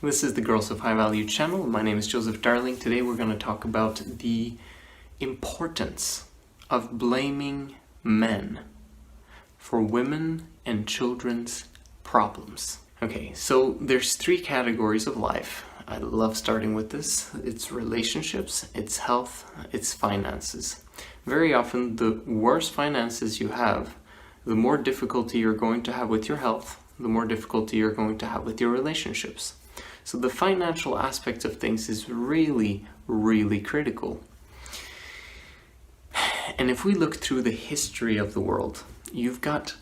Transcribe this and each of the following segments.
This is the Girls of High Value channel. My name is Joseph Darling. Today we're going to talk about the importance of blaming men for women and children's problems. Okay, so there's three categories of life. I love starting with this. It's relationships, it's health, it's finances. Very often the worse finances you have, the more difficulty you're going to have with your health, the more difficulty you're going to have with your relationships. So the financial aspect of things is really, really critical. And if we look through the history of the world, you've got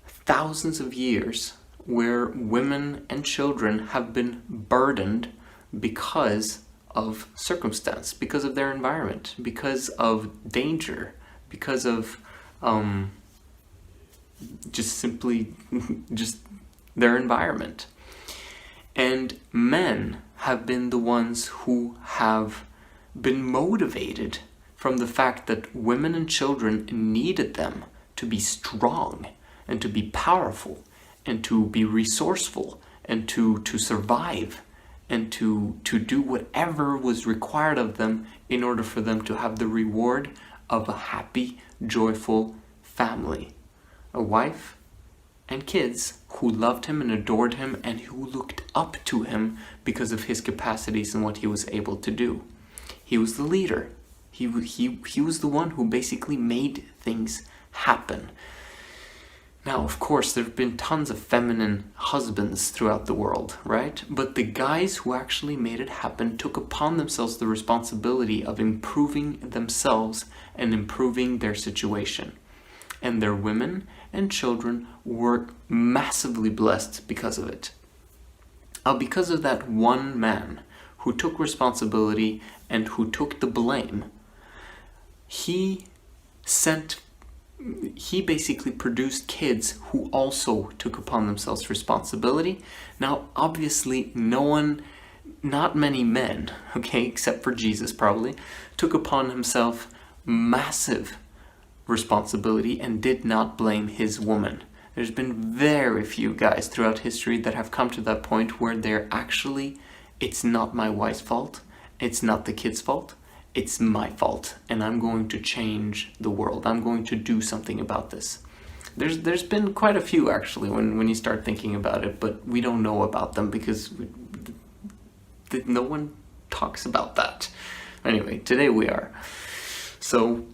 thousands of years where women and children have been burdened because of circumstance, because of their environment, because of danger, because of just their environment. And men have been the ones who have been motivated from the fact that women and children needed them to be strong and to be powerful and to be resourceful and to survive and to do whatever was required of them in order for them to have the reward of a happy, joyful family. A wife and kids who loved him and adored him and who looked up to him because of his capacities and what he was able to do. He was the leader. He was the one who basically made things happen. Now, of course, there have been tons of feminine husbands throughout the world, right? But the guys who actually made it happen took upon themselves the responsibility of improving themselves and improving their situation. And their women and children were massively blessed because of it. Because of that one man who took responsibility and who took the blame, he basically produced kids who also took upon themselves responsibility. Now, obviously, not many men, okay, except for Jesus probably, took upon himself massive responsibility and did not blame his woman. There's been very few guys throughout history that have come to that point where they're actually, it's not my wife's fault, it's not the kid's fault, it's my fault, and I'm going to change the world. I'm going to do something about this. There's been quite a few actually when you start thinking about it, but we don't know about them because no one talks about that. Anyway, today we are. So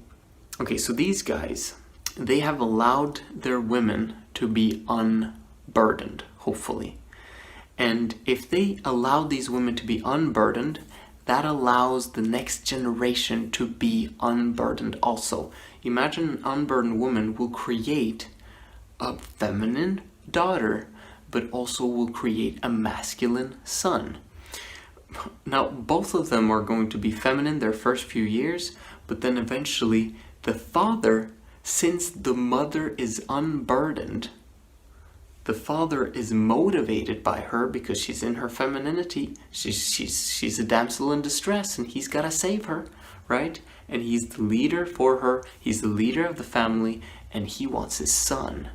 these guys, they have allowed their women to be unburdened, hopefully. And if they allow these women to be unburdened, that allows the next generation to be unburdened also. Imagine an unburdened woman will create a feminine daughter, but also will create a masculine son. Now, both of them are going to be feminine their first few years, but then eventually the father, since the mother is unburdened, the father is motivated by her because she's in her femininity. She's a damsel in distress and he's got to save her, right? And he's the leader for her. He's the leader of the family and he wants his son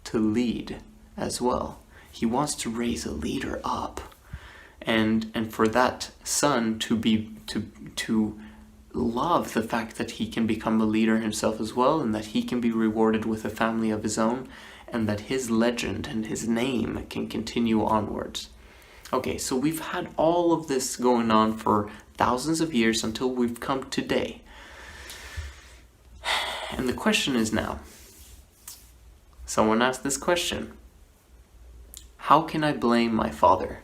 to lead as well. He wants to raise a leader up. And for that son to love the fact that he can become a leader himself as well and that he can be rewarded with a family of his own and that his legend and his name can continue onwards. Okay, so we've had all of this going on for thousands of years until we've come today. And the question is now, someone asked this question: how can I blame my father?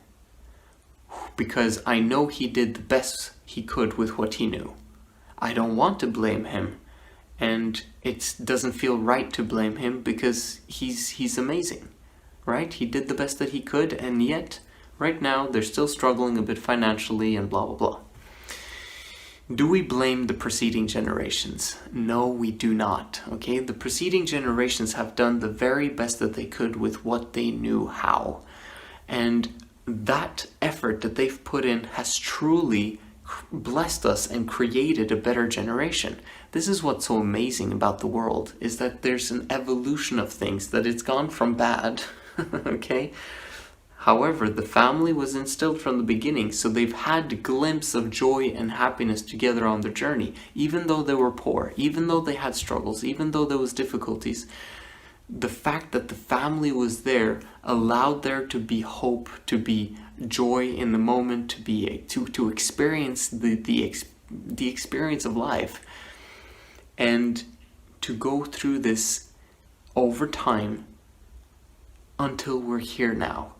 Because I know he did the best he could with what he knew. I don't want to blame him, and it doesn't feel right to blame him because he's amazing, right? He did the best that he could, and yet, right now, they're still struggling a bit financially and blah, blah, blah. Do we blame the preceding generations? No, we do not, okay? The preceding generations have done the very best that they could with what they knew how. And that effort that they've put in has truly blessed us and created a better generation. This is what's so amazing about the world, is that there's an evolution of things, that it's gone from bad, okay? However, the family was instilled from the beginning, so they've had a glimpse of joy and happiness together on their journey. Even though they were poor, even though they had struggles, even though there was difficulties, the fact that the family was there allowed there to be hope, to be joy in the moment, to experience the experience of life, and to go through this over time until we're here now,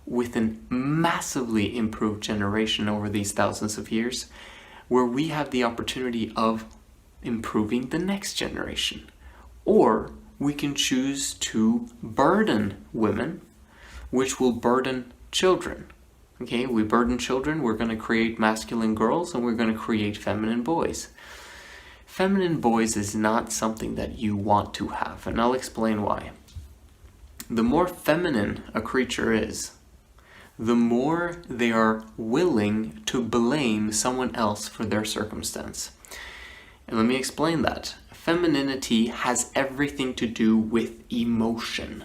with a massively improved generation over these thousands of years, where we have the opportunity of improving the next generation. Or we can choose to burden women, which will burden children. Okay, we burden children, we're going to create masculine girls, and we're going to create feminine boys. Feminine boys is not something that you want to have, and I'll explain why. The more feminine a creature is, the more they are willing to blame someone else for their circumstance. And let me explain that. Femininity has everything to do with emotion.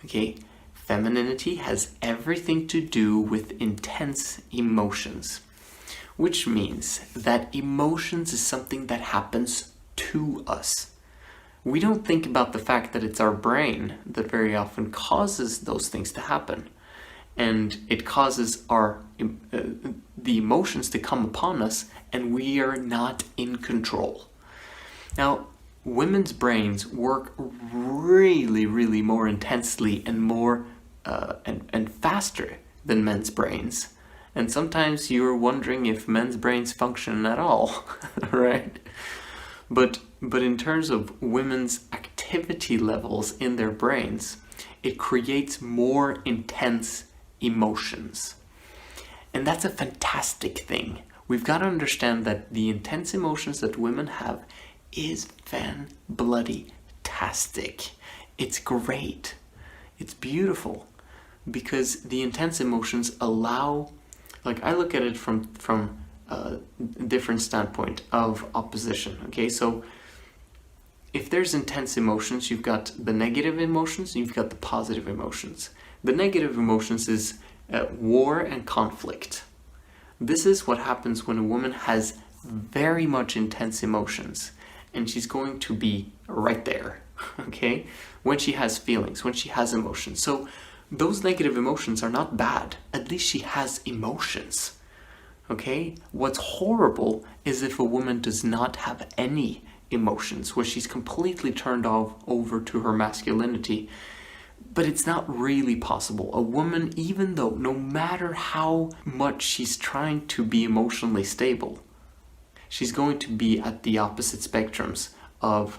Okay? Femininity has everything to do with intense emotions, which means that emotions is something that happens to us. We don't think about the fact that it's our brain that very often causes those things to happen. And it causes the emotions to come upon us, and we are not in control. Now, women's brains work really, really more intensely and more and faster than men's brains. And sometimes you're wondering if men's brains function at all, right? But in terms of women's activity levels in their brains, it creates more intense emotions. And that's a fantastic thing. We've got to understand that the intense emotions that women have is fan-bloody-tastic. It's great. It's beautiful. Because the intense emotions allow, like, I look at it from a different standpoint of opposition. Okay, so if there's intense emotions, you've got the negative emotions, you've got the positive emotions. The negative emotions is war and conflict. This is what happens when a woman has very much intense emotions, and she's going to be right there, okay? When she has feelings, when she has emotions. So those negative emotions are not bad. At least she has emotions, okay? What's horrible is if a woman does not have any emotions, where she's completely turned off over to her masculinity. But it's not really possible. A woman, even though, no matter how much she's trying to be emotionally stable, she's going to be at the opposite spectrums of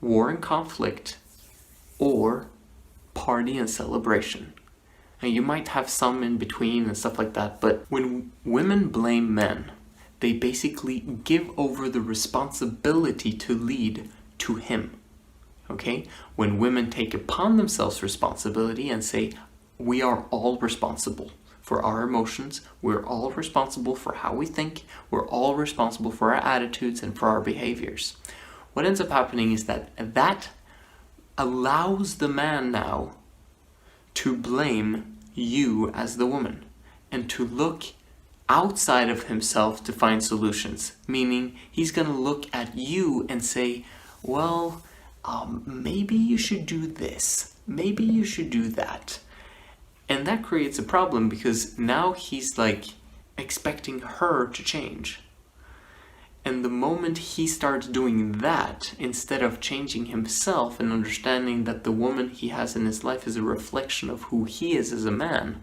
war and conflict or party and celebration. And you might have some in between and stuff like that, but when women blame men, they basically give over the responsibility to lead to him. Okay? When women take upon themselves responsibility and say, we are all responsible for our emotions, we're all responsible for how we think, we're all responsible for our attitudes and for our behaviors. What ends up happening is that allows the man now to blame you as the woman and to look outside of himself to find solutions. Meaning, he's going to look at you and say, well, maybe you should do this, maybe you should do that. And that creates a problem because now he's like expecting her to change. And the moment he starts doing that, instead of changing himself and understanding that the woman he has in his life is a reflection of who he is as a man,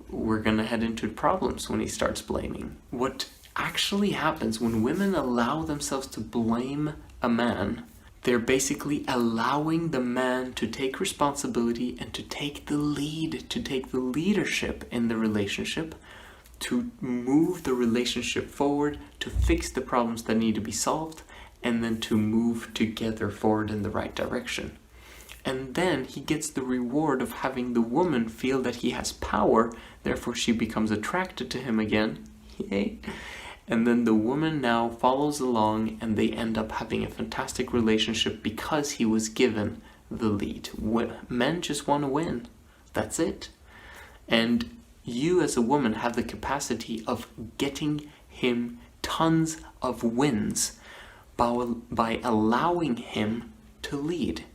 we're gonna head into problems when he starts blaming. What actually happens when women allow themselves to blame a man, they're basically allowing the man to take responsibility and to take the lead, to take the leadership in the relationship, to move the relationship forward, to fix the problems that need to be solved, and then to move together forward in the right direction. And then he gets the reward of having the woman feel that he has power, therefore she becomes attracted to him again. Yay! And then the woman now follows along and they end up having a fantastic relationship because he was given the lead. Men just want to win. That's it. And you as a woman have the capacity of getting him tons of wins by allowing him to lead.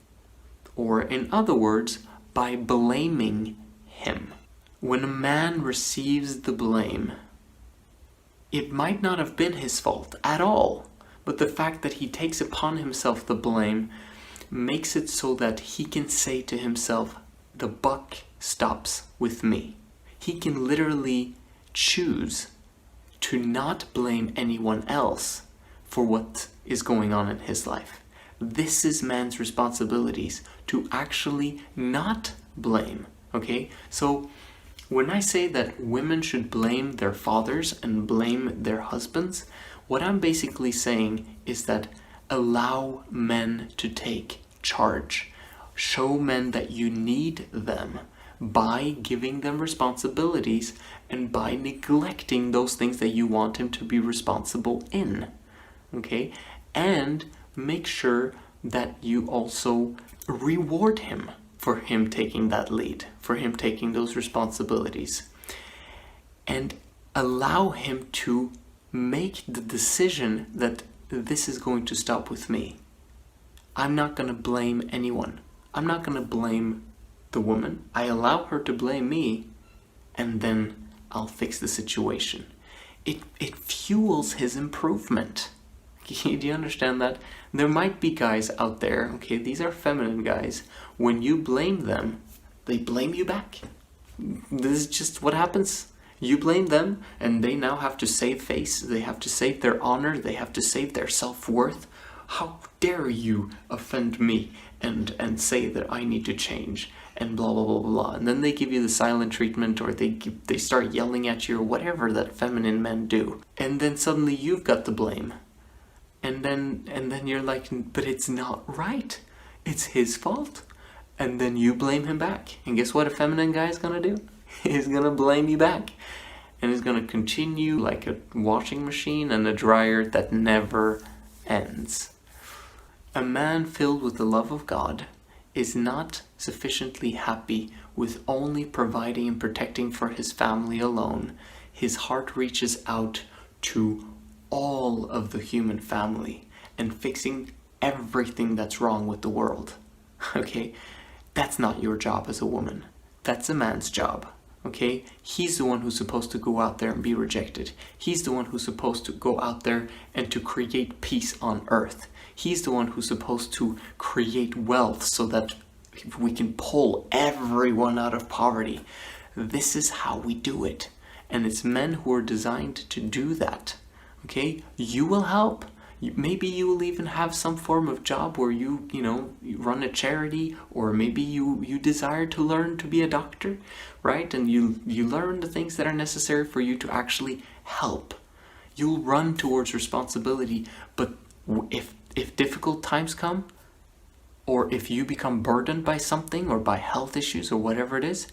Or in other words, by blaming him. When a man receives the blame, it might not have been his fault at all, but the fact that he takes upon himself the blame makes it so that he can say to himself, the buck stops with me. He can literally choose to not blame anyone else for what is going on in his life. This is man's responsibilities, to actually not blame, okay? So when I say that women should blame their fathers and blame their husbands, what I'm basically saying is that allow men to take charge. Show men that you need them by giving them responsibilities and by neglecting those things that you want him to be responsible in. Okay? And make sure that you also reward him for him taking that lead, for him taking those responsibilities. And allow him to make the decision that this is going to stop with me. I'm not going to blame anyone. I'm not going to blame the woman. I allow her to blame me, and then I'll fix the situation. It fuels his improvement. Do you understand that? There might be guys out there, okay, these are feminine guys. When you blame them, they blame you back. This is just what happens. You blame them, and they now have to save face. They have to save their honor. They have to save their self-worth. How dare you offend me and say that I need to change and blah, blah, blah, blah, blah. And then they give you the silent treatment, or they start yelling at you, or whatever that feminine men do. And then suddenly you've got the blame. And then you're like, but it's not right. It's his fault. And then you blame him back. And guess what a feminine guy is going to do? He's going to blame you back. And he's going to continue like a washing machine and a dryer that never ends. A man filled with the love of God is not sufficiently happy with only providing and protecting for his family alone. His heart reaches out to all of the human family and fixing everything that's wrong with the world. Okay? That's not your job as a woman. That's a man's job. Okay? He's the one who's supposed to go out there and be rejected. He's the one who's supposed to go out there and to create peace on earth. He's the one who's supposed to create wealth so that we can pull everyone out of poverty. This is how we do it. And it's men who are designed to do that. Okay? You will help. Maybe you will even have some form of job where you run a charity, or maybe you desire to learn to be a doctor, right? And you learn the things that are necessary for you to actually help. You'll run towards responsibility, but if difficult times come, or if you become burdened by something or by health issues or whatever it is,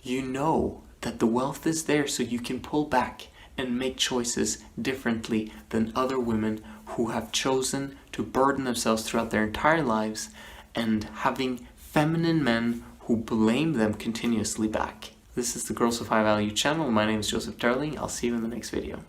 you know that the wealth is there so you can pull back and make choices differently than other women who have chosen to burden themselves throughout their entire lives and having feminine men who blame them continuously back. This is the Girls of High Value channel. My name is Joseph Darling. I'll see you in the next video.